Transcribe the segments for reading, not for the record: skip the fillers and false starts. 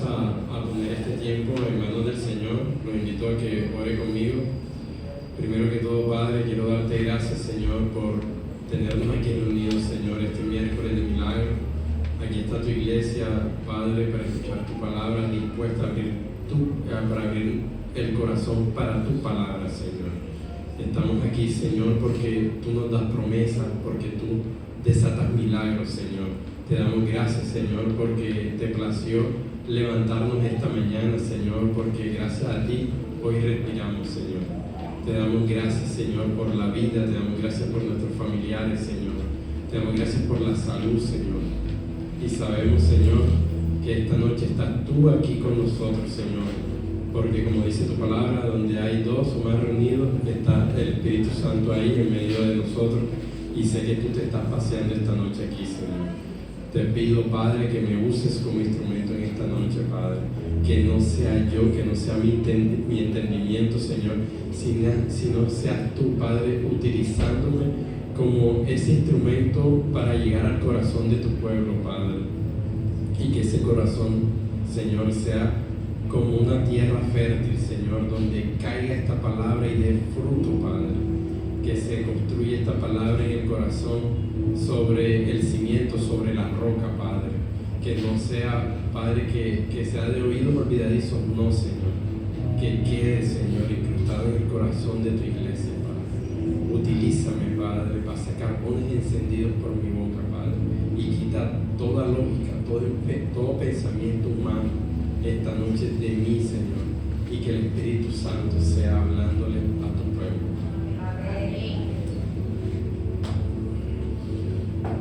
vamos a poner este tiempo en manos del Señor. Los invito a que ore conmigo. Primero que todo, Padre, quiero darte gracias, Señor, por tenernos aquí reunidos, Señor, este miércoles de milagro. Aquí está tu iglesia, Padre, para escuchar tu palabra, dispuesta para abrir el corazón para tu palabra, Señor. Estamos aquí, Señor, porque tú nos das promesas, porque tú desatas milagros, Señor. Te damos gracias, Señor, porque te plació levantarnos esta mañana, Señor, porque gracias a ti hoy respiramos, Señor. Te damos gracias, Señor, por la vida, te damos gracias por nuestros familiares, Señor. Te damos gracias por la salud, Señor. Y sabemos, Señor, que esta noche estás tú aquí con nosotros, Señor. Porque como dice tu palabra, donde hay dos o más reunidos, está el Espíritu Santo ahí en medio de nosotros. Y sé que tú te estás paseando esta noche aquí, Señor. Te pido, Padre, que me uses como instrumento en esta noche, Padre. Que no sea yo, que no sea mi entendimiento, Señor, sino seas tú, Padre, utilizándome como ese instrumento para llegar al corazón de tu pueblo, Padre. Y que ese corazón, Señor, sea como una tierra fértil, Señor, donde caiga esta palabra y dé fruto, Padre. Que se construya esta palabra en el corazón sobre el cimiento, sobre la roca, Padre. Que no sea, Padre, que sea de oídos olvidadizos, no, Señor. Que quede, Señor, incrustado en el corazón de tu iglesia, Padre. Utilízame, Padre, para sacar carbones encendidos por mi boca, Padre, y quitar toda lógica, todo pensamiento humano esta noche de mí, Señor, y que el Espíritu Santo sea hablándole a tu pueblo.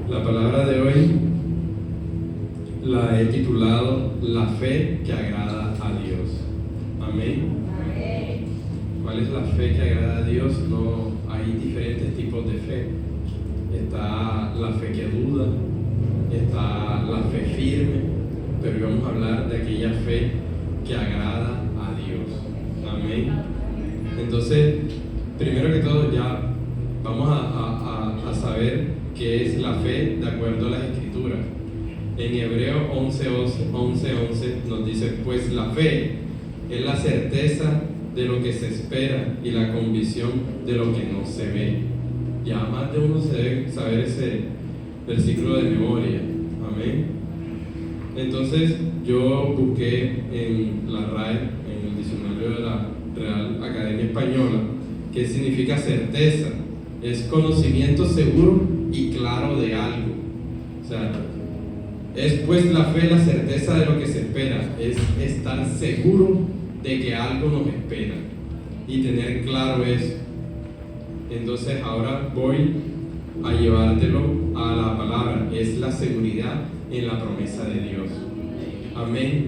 La palabra de hoy la he titulado La fe que agrada a Dios. Amén. ¿Cuál es la fe que agrada a Dios? No, hay diferentes tipos de fe. Está la fe que duda, está la fe firme, pero vamos a hablar de aquella fe que agrada a Dios. Amén. Entonces, primero que todo, ya vamos a saber qué es la fe de acuerdo a las Escrituras. En Hebreo 11:11 nos dice: pues la fe es la certeza de lo que se espera y la convicción de lo que no se ve. Ya más de uno se debe saber ese versículo de memoria. Amén. Entonces yo busqué en la RAE, en el diccionario de la Real Academia Española, que significa certeza. Es conocimiento seguro y claro de algo. O sea, es pues la fe la certeza de lo que se espera, es estar seguro de que algo nos espera y tener claro eso. Entonces ahora voy a llevártelo a la palabra, es la seguridad en la promesa de Dios. Amén.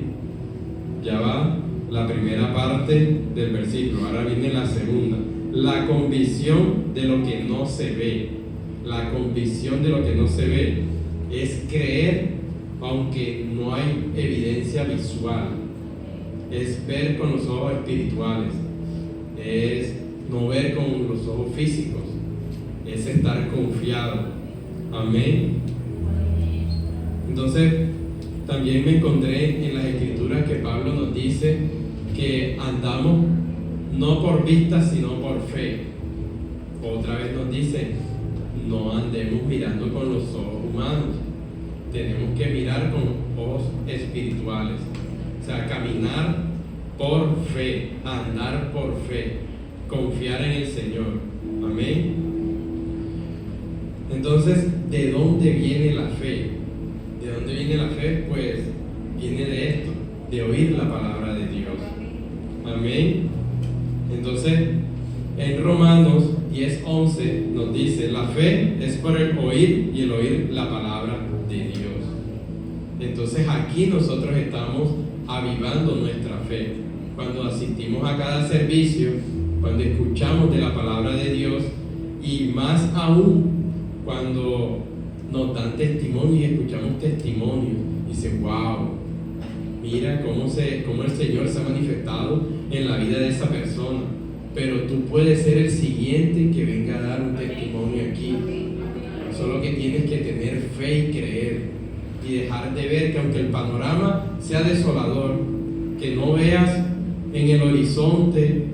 Ya va la primera parte del versículo, ahora viene la segunda. La convicción de lo que no se ve. La convicción de lo que no se ve es creer aunque no hay evidencia visual. Es ver con los ojos espirituales. Es no ver con los ojos físicos. Es estar confiado. Amén. Entonces, también me encontré en las Escrituras que Pablo nos dice que andamos no por vista, sino por fe. Otra vez nos dice, no andemos mirando con los ojos humanos. Tenemos que mirar con ojos espirituales. O sea, caminar por fe, andar por fe, confiar en el Señor. Amén. Entonces, ¿de dónde viene la fe? ¿De dónde viene la fe? Pues viene de esto, de oír la palabra de Dios. Amén. Entonces, en Romanos 10:11 nos dice, la fe es por el oír y el oír la palabra de Dios. Entonces aquí nosotros estamos avivando nuestra fe. Cuando asistimos a cada servicio, cuando escuchamos de la palabra de Dios, y más aún cuando nos dan testimonio y escuchamos testimonio, y dice, wow, mira cómo el Señor se ha manifestado en la vida de esa persona. Pero tú puedes ser el siguiente que venga a dar un testimonio aquí. Solo que tienes que tener fe y creer. y dejar de ver, que aunque el panorama sea desolador, que no veas en el horizonte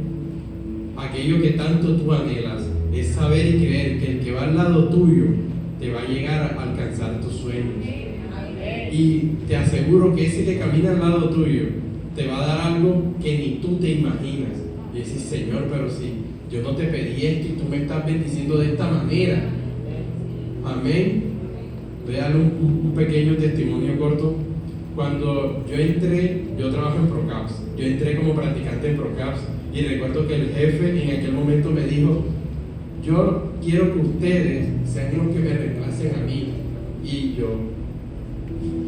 aquello que tanto tú anhelas, es saber y creer que el que va al lado tuyo te va a llegar a alcanzar tus sueños. Y te aseguro que ese que camina al lado tuyo te va a dar algo que ni tú te imaginas. Y decís, Señor, pero si yo no te pedí esto y tú me estás bendiciendo de esta manera. Amén. Voy a darle un pequeño testimonio corto. Cuando yo entré, yo trabajo en Procaps, yo entré como practicante en Procaps y recuerdo que el jefe en aquel momento me dijo, yo quiero que ustedes sean los que me reemplacen a mí. Y yo,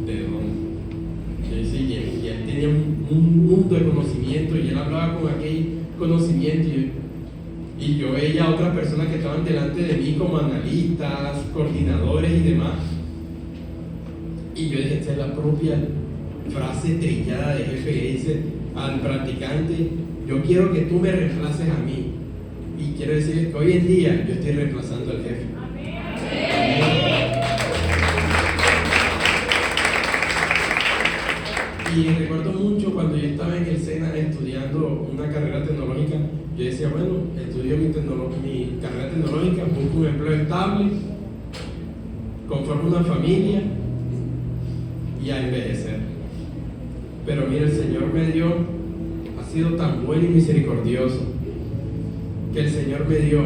¿de dónde? Y él tenía un mundo de conocimiento y él hablaba con aquel conocimiento y yo veía a otras personas que estaban delante de mí como analistas, coordinadores y demás. Y yo dije, esta es la propia frase trillada de jefe que dice al practicante, yo quiero que tú me reemplaces a mí. Y quiero decir que hoy en día yo estoy reemplazando al jefe. Y recuerdo mucho cuando yo estaba en el SENA estudiando una carrera tecnológica, yo decía, bueno, estudio mi carrera tecnológica, busco un empleo estable, conformo una familia y a envejecer. Pero mira, el Señor ha sido tan bueno y misericordioso, que el Señor me dio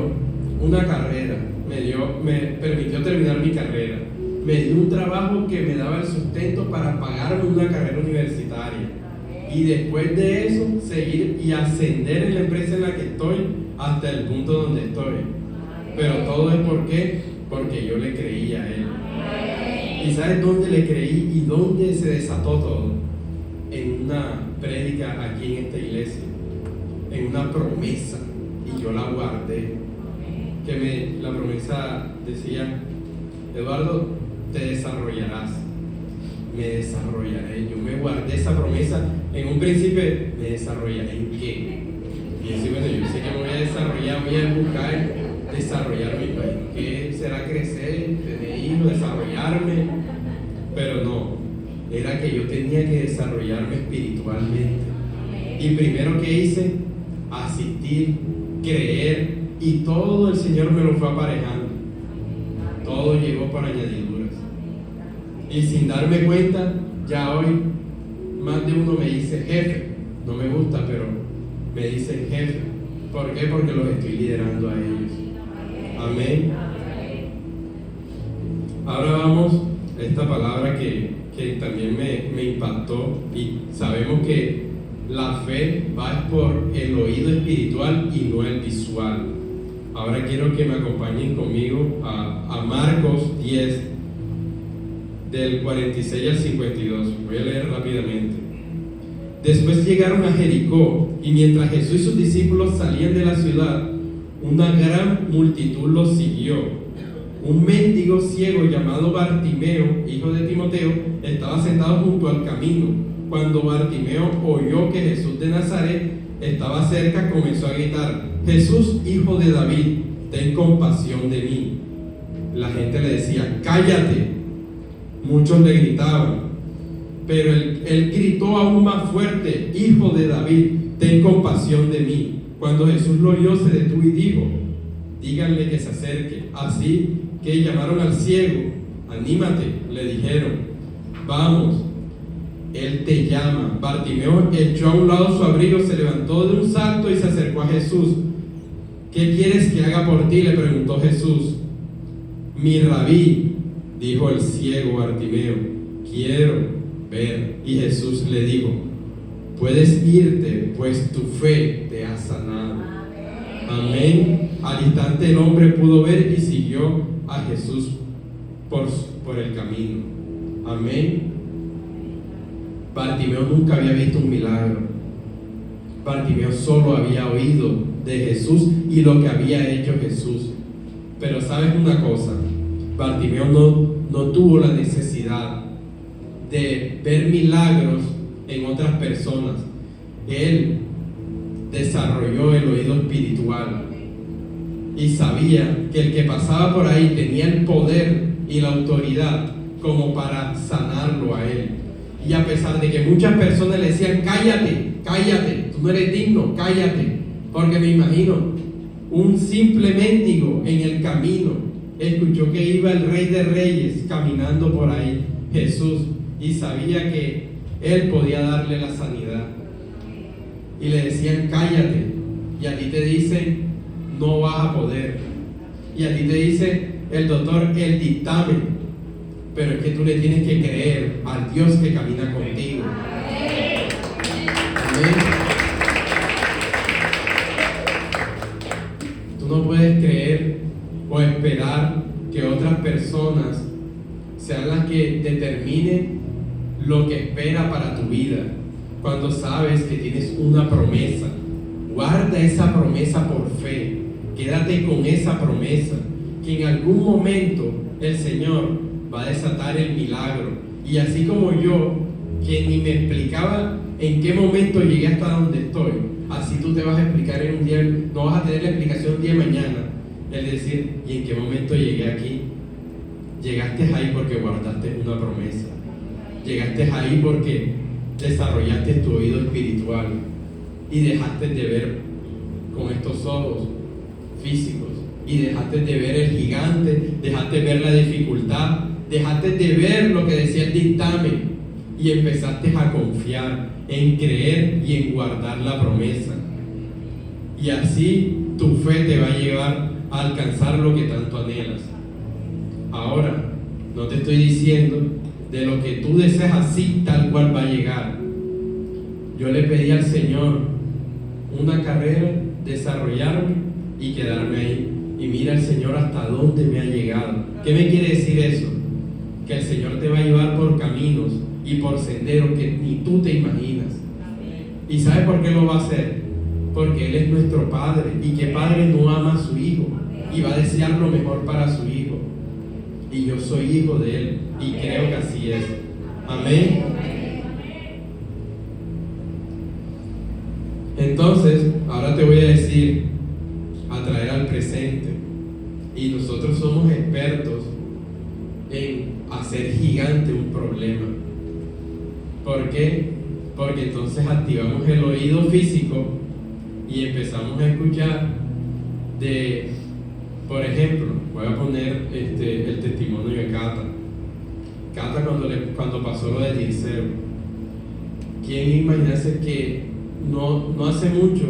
una carrera, me permitió terminar mi carrera, me dio un trabajo que me daba el sustento para pagarme una carrera universitaria y después de eso seguir y ascender en la empresa en la que estoy hasta el punto donde estoy. Pero todo es porque yo le creí a Él. ¿Y sabes dónde le creí y dónde se desató todo? En una prédica aquí en esta iglesia, en una promesa, y yo la guardé. La promesa decía, Eduardo, te desarrollarás. Me desarrollaré. Yo me guardé esa promesa. En un principio, ¿me desarrollaré en qué? Y decía, bueno, yo sé que me voy a desarrollar, voy a buscar desarrollarme. ¿Qué será crecer, tener hijos, desarrollarme? Pero no, era que yo tenía que desarrollarme espiritualmente. Y primero que hice, asistir, creer, y todo el Señor me lo fue aparejando. Todo llegó por añadiduras. Y sin darme cuenta, ya hoy más de uno me dice jefe. No me gusta, pero me dicen jefe. ¿Por qué? Porque los estoy liderando a ellos. Amén. Ahora vamos a esta palabra que también me impactó, y sabemos que la fe va por el oído espiritual y no el visual. Ahora quiero que me acompañen conmigo a Marcos 10, del 46 al 52. Voy a leer rápidamente. Después llegaron a Jericó, y mientras Jesús y sus discípulos salían de la ciudad, una gran multitud los siguió. Un mendigo ciego llamado Bartimeo, hijo de Timoteo, estaba sentado junto al camino. Cuando Bartimeo oyó que Jesús de Nazaret estaba cerca, comenzó a gritar: Jesús, hijo de David, ten compasión de mí. La gente le decía: cállate. Muchos le gritaban, pero él gritó aún más fuerte: hijo de David, ten compasión de mí. Cuando Jesús lo oyó, se detuvo y dijo: díganle que se acerque. Así que llamaron al ciego. Anímate, le dijeron, vamos, él te llama. Bartimeo echó a un lado su abrigo, se levantó de un salto y se acercó a Jesús. ¿Qué quieres que haga por ti?, le preguntó Jesús. Mi rabí, dijo el ciego Bartimeo, quiero ver. Y Jesús le dijo: puedes irte, pues tu fe te ha sanado. Amén. Al instante el hombre pudo ver y siguió a Jesús por el camino. Amén. Bartimeo nunca había visto un milagro. Bartimeo solo había oído de Jesús y lo que había hecho Jesús. Pero sabes una cosa, Bartimeo no tuvo la necesidad de ver milagros en otras personas. Él desarrolló el oído espiritual y sabía que el que pasaba por ahí tenía el poder y la autoridad como para sanarlo a él. Y a pesar de que muchas personas le decían, cállate, cállate, tú no eres digno, cállate, porque me imagino, un simple mendigo en el camino escuchó que iba el Rey de Reyes caminando por ahí, Jesús, y sabía que él podía darle la sanidad. Y le decían, cállate, y a ti te dicen, no vas a poder. Y a ti te dice el doctor el dictamen, pero es que tú le tienes que creer al Dios que camina contigo. Amén. Tú no puedes creer o esperar que otras personas sean las que determinen lo que espera para tu vida, cuando sabes que tienes una promesa. Guarda esa promesa por fe, quédate con esa promesa, que en algún momento el Señor va a desatar el milagro. Y así como yo, que ni me explicaba en qué momento llegué hasta donde estoy, así tú te vas a explicar en un día, no vas a tener la explicación un día de mañana, el decir, ¿y en qué momento llegué aquí? Llegaste ahí porque guardaste una promesa, llegaste ahí porque desarrollaste tu oído espiritual y dejaste de ver con estos ojos físicos, y dejaste de ver el gigante, dejaste de ver la dificultad, dejaste de ver lo que decía el dictamen y empezaste a confiar, en creer y en guardar la promesa. Y así tu fe te va a llevar a alcanzar lo que tanto anhelas. Ahora, no te estoy diciendo de lo que tú deseas así tal cual va a llegar. Yo le pedí al Señor una carrera, desarrollarme y quedarme ahí. Y mira el Señor hasta dónde me ha llegado. ¿Qué me quiere decir eso? Que el Señor te va a llevar por caminos y por senderos que ni tú te imaginas. ¿Y sabes por qué lo va a hacer? Porque Él es nuestro Padre, y que Padre no ama a su Hijo y va a desear lo mejor para su Hijo. Y yo soy hijo de Él y creo que así es. Amén. Entonces, ahora te voy a decir, a traer al presente, y nosotros somos expertos en hacer gigante un problema. ¿Por qué? Porque entonces activamos el oído físico y empezamos a escuchar de, por ejemplo, voy a poner el testimonio de Cata. Cata cuando pasó lo de Dirceu, ¿quién imaginase que no hace mucho,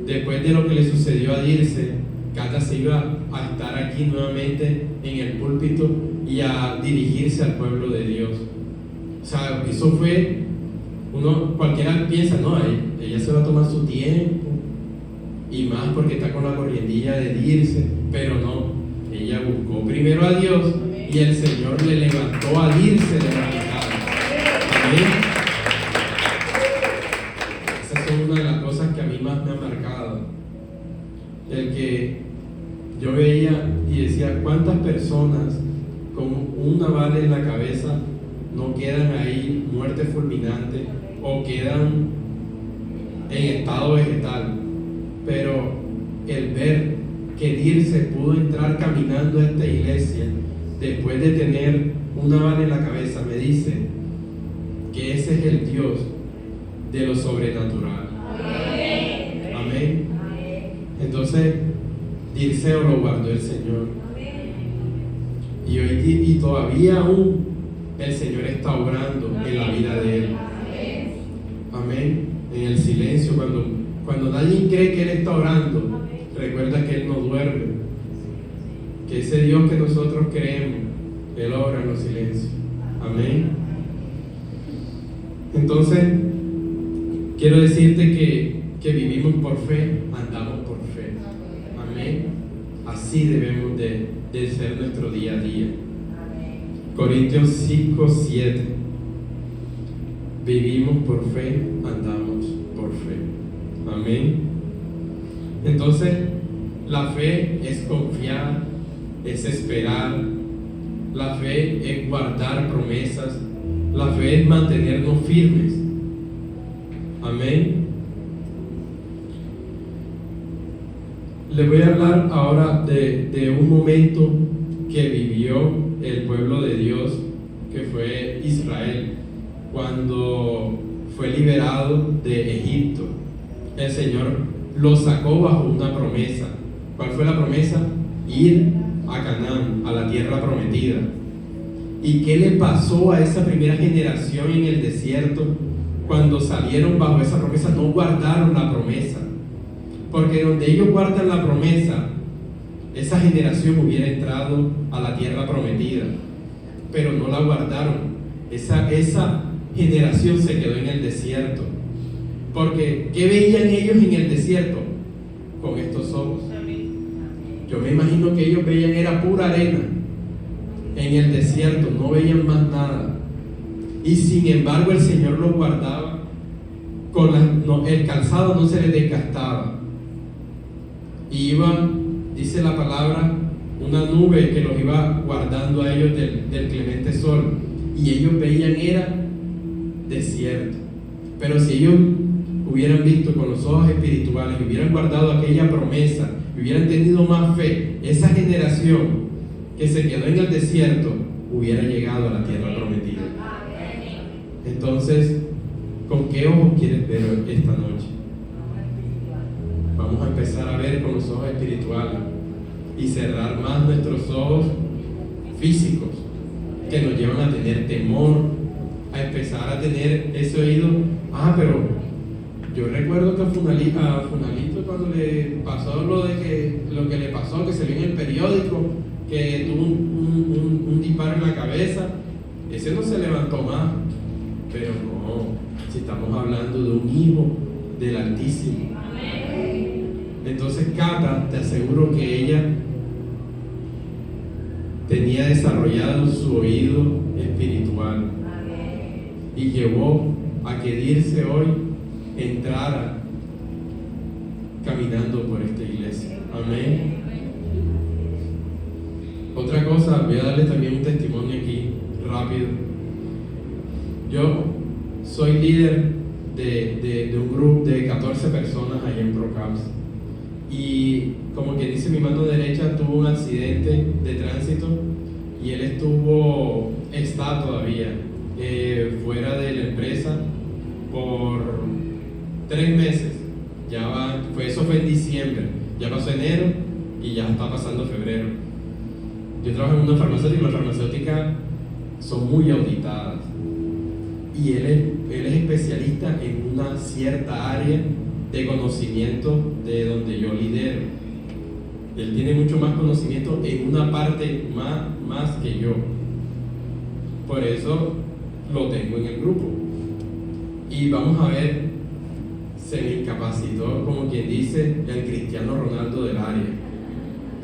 después de lo que le sucedió a Dirce, Cata se iba a estar aquí nuevamente en el púlpito y a dirigirse al pueblo de Dios? O sea, eso fue, cualquiera piensa, no, ella se va a tomar su tiempo, y más porque está con la corrientilla de Dirce, pero no, ella buscó primero a Dios y el Señor le levantó a Dirce de la mitad. Amén. Esa es una de las cosas que a mí más me ha marcado, el que yo veía y decía, ¿cuántas personas con una bala en la cabeza no quedan ahí muerte fulminante o quedan en estado vegetal? Pero el ver que Dirce pudo entrar caminando a esta iglesia después de tener una bala en la cabeza, me dice que ese es el Dios de lo sobrenatural. Amén. Entonces, Dirceu lo guardó el Señor. Y todavía aún el Señor está obrando en la vida de él. Amén. En el silencio, cuando nadie cree que Él está orando, recuerda que Él no duerme, que ese Dios que nosotros creemos, Él obra en los silencios. Amén. Entonces, quiero decirte que vivimos por fe, andamos por fe. Amén. Así debemos de ser nuestro día a día. Corintios 5:7. Vivimos por fe, andamos por fe. Amén. Entonces, la fe es confiar, es esperar, la fe es guardar promesas, la fe es mantenernos firmes. Amén. Les voy a hablar ahora de un momento que vivió el pueblo de Dios, que fue Israel, cuando fue liberado de Egipto. El Señor lo sacó bajo una promesa. ¿Cuál fue la promesa? Ir a Canaán, a la tierra prometida. ¿Y qué le pasó a esa primera generación en el desierto? Cuando salieron bajo esa promesa, no guardaron la promesa. Porque donde ellos guardan la promesa, esa generación hubiera entrado a la tierra prometida. Pero no la guardaron. Esa generación se quedó en el desierto. Porque, ¿qué veían ellos en el desierto? Con estos ojos. Yo me imagino que ellos veían era pura arena en el desierto, no veían más nada. Y sin embargo el Señor los guardaba, el calzado no se les desgastaba. Y iban, dice la palabra, una nube que los iba guardando a ellos del clemente sol. Y ellos veían era desierto. Pero si ellos hubieran visto con los ojos espirituales, hubieran guardado aquella promesa, hubieran tenido más fe, esa generación que se quedó en el desierto hubiera llegado a la tierra prometida. Entonces, ¿con qué ojos quieres ver esta noche? Vamos a empezar a ver con los ojos espirituales y cerrar más nuestros ojos físicos, que nos llevan a tener temor, a empezar a tener ese oído. Pero yo recuerdo que a Funalito cuando le pasó lo que le pasó, que se vio en el periódico, que tuvo un disparo en la cabeza, ese no se levantó más. Pero no, si estamos hablando de un hijo del Altísimo. Entonces Cata, te aseguro que ella tenía desarrollado su oído espiritual y llevó a que Dirce hoy entrara caminando por esta iglesia. Amén. Otra cosa, voy a darles también un testimonio aquí rápido. Yo soy líder de un grupo de 14 personas allá en ProCaps, y como que dice, mi mano derecha tuvo un accidente de tránsito y él está todavía fuera de la empresa por 3 meses. Eso fue en diciembre, ya pasó enero y ya está pasando febrero. Yo trabajo en una farmacéutica, las farmacéuticas son muy auditadas y él es especialista en una cierta área de conocimiento de donde yo lidero. Él tiene mucho más conocimiento en una parte más que yo. Por eso lo tengo en el grupo. Y vamos a ver, se me incapacitó, como quien dice, el Cristiano Ronaldo del área.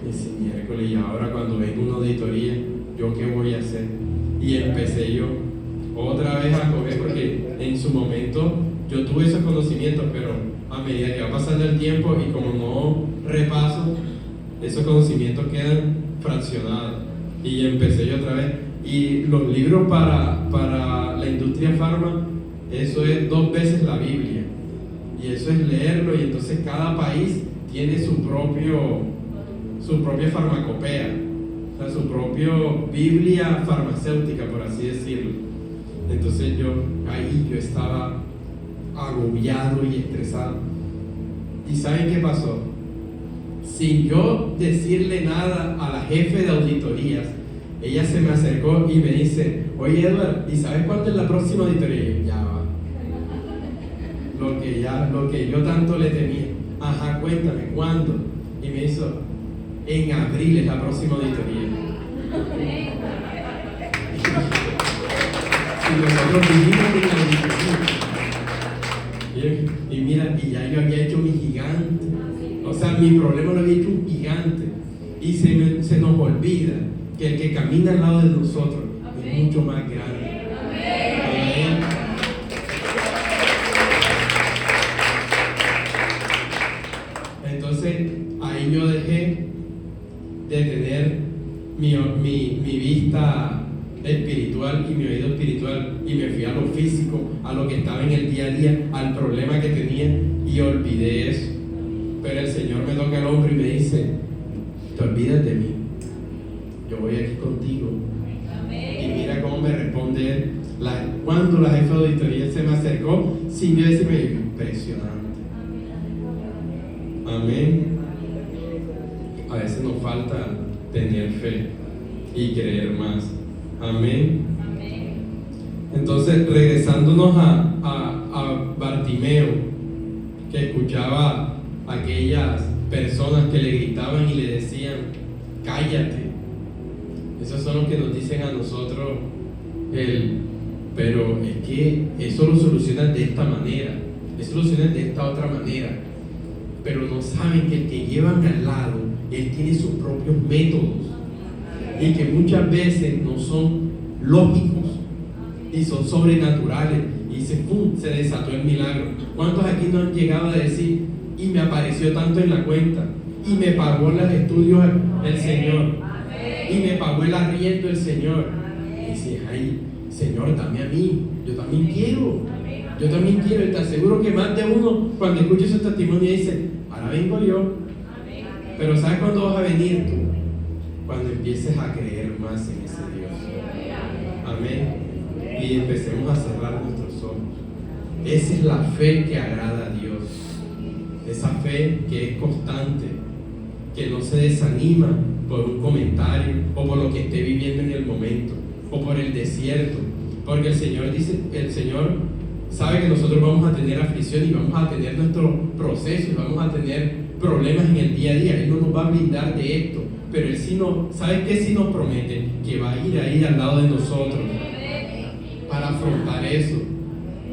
Y dice, miércoles, y ahora cuando venga una auditoría, ¿yo qué voy a hacer? Y empecé yo otra vez a coger, porque en su momento yo tuve esos conocimientos, pero a medida que va pasando el tiempo y como no repaso, esos conocimientos quedan fraccionados. Y empecé yo otra vez. Y los libros para la industria farma, eso es 2 veces la Biblia. Y eso es leerlo, y entonces cada país tiene su propia farmacopea, o sea, su propia Biblia farmacéutica, por así decirlo. Entonces yo estaba agobiado y estresado. ¿Y saben qué pasó? Sin yo decirle nada a la jefe de auditorías, ella se me acercó y me dice, oye Edward, ¿y sabes cuándo es la próxima auditoría? Y yo, ya va. Lo que yo tanto le temía. Ajá, cuéntame, ¿cuándo? Y me hizo, en abril es la próxima auditoría. Y nosotros vivimos en la auditoría. Y mira, y ya yo había hecho mi gigante. O sea, mi problema lo había hecho un gigante. Y se nos olvida que el que camina al lado de nosotros es mucho más grande. Amén. Entonces, ahí yo dejé de tener mi vista espiritual y mi oído espiritual, y me fui a lo físico, a lo que estaba en el día a día, al problema que tenía, y olvidé eso. Pero el Señor me toca el hombro y me dice, te olvidas de mí. yo voy aquí contigo. Y mira cómo me responde él. Cuando la jefa de auditoría se me acercó, sin yo decirme, impresionante. Amén. A veces nos falta tener fe y creer más. Amén. Entonces, regresándonos a Bartimeo, que escuchaba a aquellas personas que le gritaban y le decían, cállate. Esos son los que nos dicen a nosotros, pero es que eso lo solucionan de esta manera, eso lo solucionan de esta otra manera, pero no saben que el que llevan al lado, él tiene sus propios métodos y que muchas veces no son lógicos y son sobrenaturales y se desató el milagro. ¿Cuántos aquí no han llegado a decir, y me apareció tanto en la cuenta, y me pagó los estudios el Señor, y me pagó el arriendo el Señor? Y dices, ay, Señor, dame a mí, yo también quiero. Y te aseguro que más de uno, cuando escucha ese testimonio, dice, ahora vengo yo. Pero ¿sabes cuándo vas a venir tú? Cuando empieces a creer más en ese Dios. Amén. Y empecemos a cerrar nuestros ojos. Esa es la fe que agrada a Dios. Esa fe que es constante, que no se desanima por un comentario o por lo que esté viviendo en el momento o por el desierto, porque el Señor sabe que nosotros vamos a tener aflicción y vamos a tener nuestros procesos y vamos a tener problemas en el día a día. Él no nos va a blindar de esto, pero Él sí ¿sabe qué sí nos promete? Que va a ir al lado de nosotros para afrontar eso.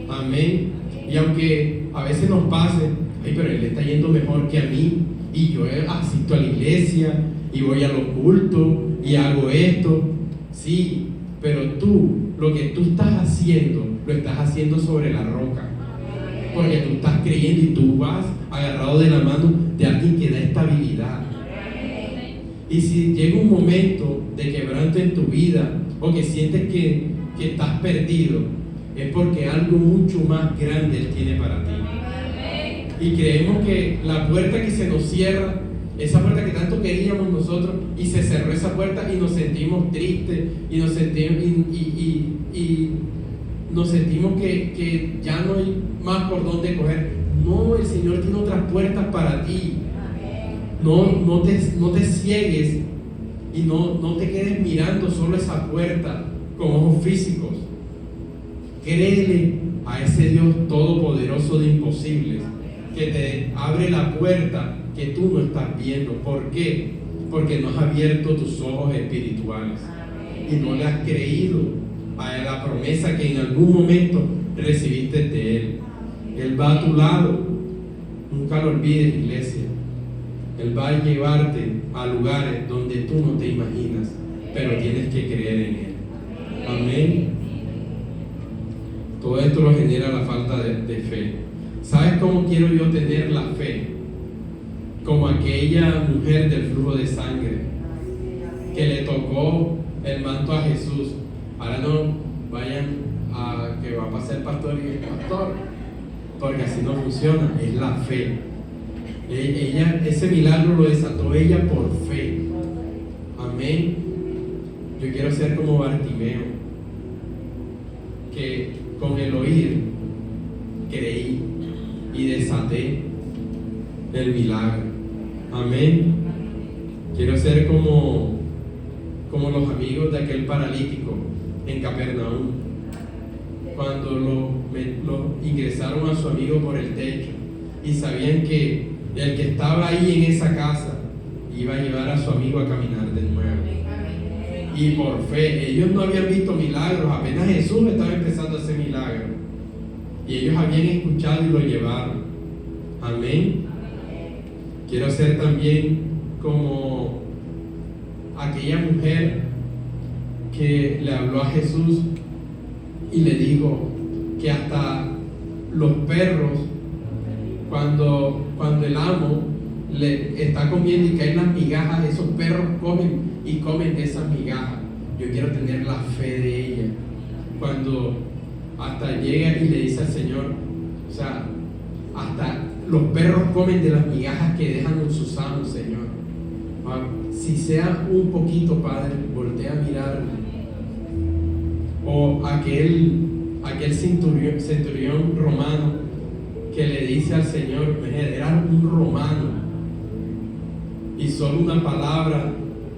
Amén. Y aunque a veces nos pase, ay, pero Él le está yendo mejor que a mí, y yo asisto a la iglesia y voy a los cultos y hago esto, sí, pero lo que tú estás haciendo, lo estás haciendo sobre la roca, porque tú estás creyendo y tú vas agarrado de la mano de alguien que da estabilidad. Y si llega un momento de quebranto en tu vida o que sientes que estás perdido, es porque algo mucho más grande Él tiene para ti. Y creemos que la puerta que se nos cierra, esa puerta que tanto queríamos nosotros, y se cerró esa puerta y nos sentimos tristes y nos sentimos que ya no hay más por dónde coger. No, el Señor tiene otras puertas para ti. No te ciegues y no te quedes mirando solo esa puerta con ojos físicos. Créele a ese Dios todopoderoso de imposibles, que te abre la puerta que tú no estás viendo. ¿Por qué? Porque no has abierto tus ojos espirituales y no le has creído a la promesa que en algún momento recibiste de Él. Él va a tu lado. Nunca lo olvides, iglesia. Él va a llevarte a lugares donde tú no te imaginas, pero tienes que creer en Él. Amén. Todo esto lo genera la falta de fe. ¿Sabes cómo quiero yo tener la fe? Como aquella mujer del flujo de sangre que le tocó el manto a Jesús. Ahora no vayan a que va a pasar el pastor y el pastor, porque así no funciona. Es la fe. Ese milagro lo desató ella por fe. Amén. Yo quiero ser como Bartimeo, que con el oír creí y desaté el milagro. Amén. Quiero ser como los amigos de aquel paralítico en Capernaum, cuando lo ingresaron a su amigo por el techo y sabían que el que estaba ahí en esa casa iba a llevar a su amigo a caminar de nuevo. Y por fe, ellos no habían visto milagros, apenas Jesús estaba empezando a hacer milagros, y ellos habían escuchado y lo llevaron. Amén. Quiero ser también como aquella mujer que le habló a Jesús y le dijo que hasta los perros, cuando el amo le está comiendo y caen las migajas, esos perros comen y comen de esas migajas. Yo quiero tener la fe de ella, cuando hasta llega y le dice al Señor, o sea, hasta los perros comen de las migajas que dejan en sus amos, Señor. Si sea un poquito, Padre, voltea a mirarme. O aquel centurión romano que le dice al Señor, era un romano, y solo una palabra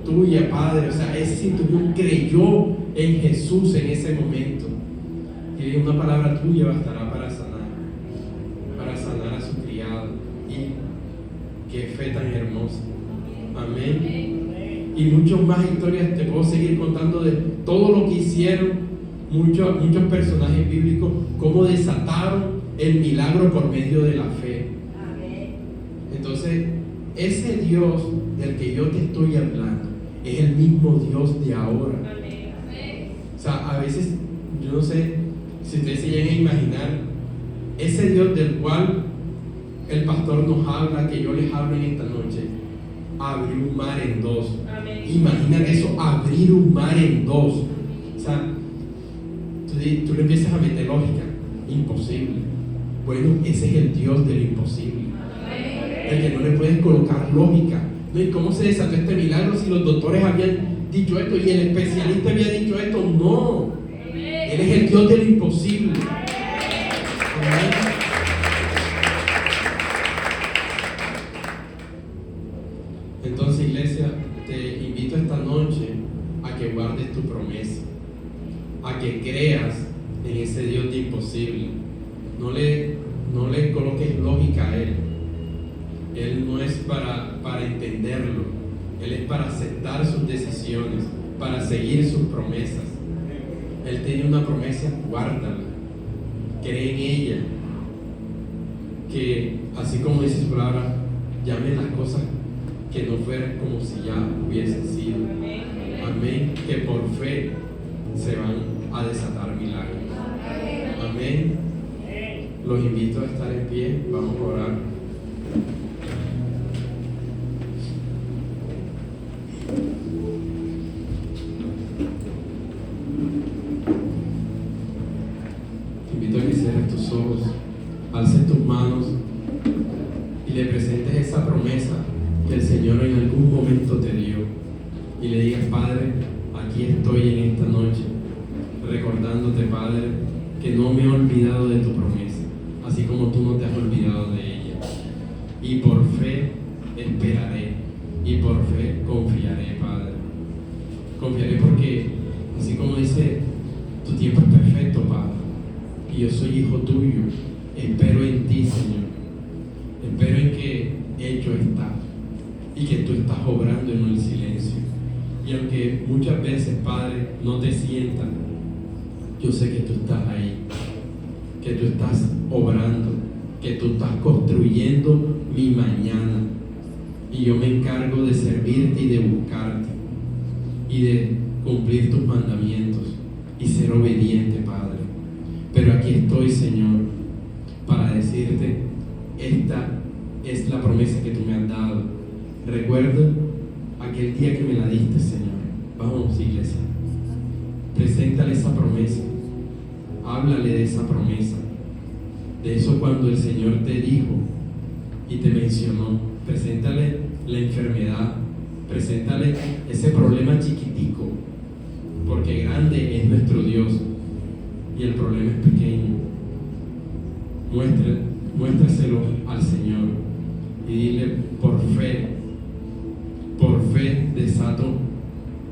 tuya, Padre, o sea, ese centurión creyó en Jesús en ese momento, y una palabra tuya bastará para sanar a su criado. Y qué fe tan hermosa. Amén. Y muchas más historias te puedo seguir contando de todo lo que hicieron muchos personajes bíblicos, cómo desataron el milagro por medio de la fe. Entonces, ese Dios del que yo te estoy hablando es el mismo Dios de ahora. O sea, a veces, yo no sé si ustedes se llegan a imaginar ese Dios del cual el pastor nos habla, que yo les hablo en esta noche, abrió un mar en dos. Imagina eso, abrir un mar en dos. O sea, tú le empiezas a meter lógica, imposible. Bueno, ese es el Dios del imposible, el que no le puedes colocar lógica. ¿No? ¿Y cómo se desató este milagro si los doctores habían dicho esto y el especialista había dicho esto? No, Él es el Dios del imposible. Amén. Entonces, iglesia, te invito esta noche a que guardes tu promesa, a que creas en ese Dios de imposible. No le coloques lógica a Él. Él no es para entenderlo. Él es para aceptar sus decisiones, para seguir sus promesas. Él tiene una promesa, guárdala, cree en ella, que así como dice su palabra, llame las cosas que no fueran como si ya hubiesen sido. Amén. Que por fe se van a desatar milagros. Amén. Los invito a estar en pie. Vamos a orar. Te invito a que cierres tus ojos, alces tus manos y le presentes esa promesa que el Señor en algún momento te dio, y le digas: Padre, aquí estoy en esta noche, recordándote, Padre, que no me he olvidado de tu promesa, así como tú no te has olvidado de ella. Y por fe esperaré, y por fe confiaré, Padre. Confiaré porque, así como dice, tu tiempo es perfecto, Padre, y yo soy hijo tuyo. Espero en ti, Señor. Espero en que hecho está, y que tú estás obrando en el silencio. Y aunque muchas veces, Padre, no te sientas, yo sé que tú estás ahí, que tú estás obrando, que tú estás construyendo mi mañana. Y yo me encargo de servirte y de buscarte y de cumplir tus mandamientos y ser obediente, Padre. Pero aquí estoy, Señor, para decirte: esta es la promesa que tú me has dado. Recuerda aquel día que me la diste, Señor. Vamos, iglesia, preséntale esa promesa, háblale de esa promesa, de eso cuando el Señor te dijo y te mencionó. Preséntale la enfermedad, preséntale ese problema chiquitico, porque grande es nuestro Dios y el problema es pequeño. Muéstraselo al Señor y dile: por fe desato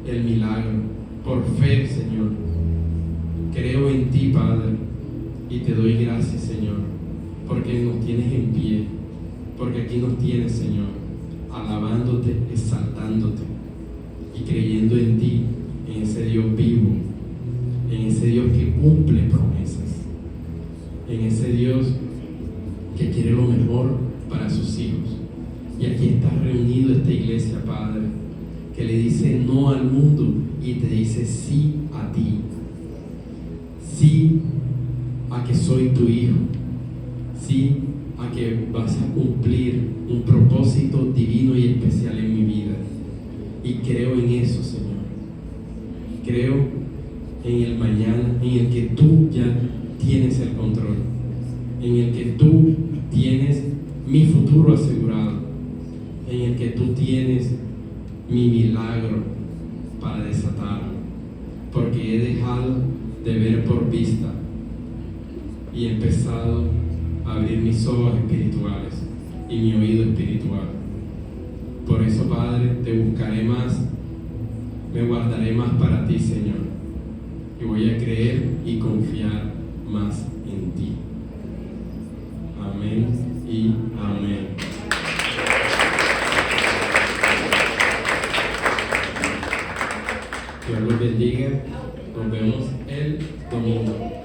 el milagro, por fe, Señor, creo en ti, Padre, y te doy gracias, Señor, porque nos tienes en pie, porque aquí nos tienes, Señor, alabándote, exaltándote y creyendo en ti, en ese Dios vivo, en ese Dios que cumple promesas, en ese Dios que quiere lo mejor para sus hijos. Y aquí está reunido esta iglesia, Padre, que le dice no al mundo y te dice sí a ti, sí a que soy tu hijo, sí a que vas a cumplir un propósito divino y especial en mi vida. Y creo en eso, Señor. Creo en el mañana, en el que tú ya tienes el control, en el que tú tienes mi futuro asegurado, en el que tú tienes mi milagro para desatarme, porque he dejado de ver por vista y he empezado a abrir mis ojos espirituales y mi oído espiritual. Por eso, Padre, te buscaré más, me guardaré más para ti, Señor, y voy a creer y confiar más en ti. Amén y amén. Dios los bendiga. Nos vemos el domingo.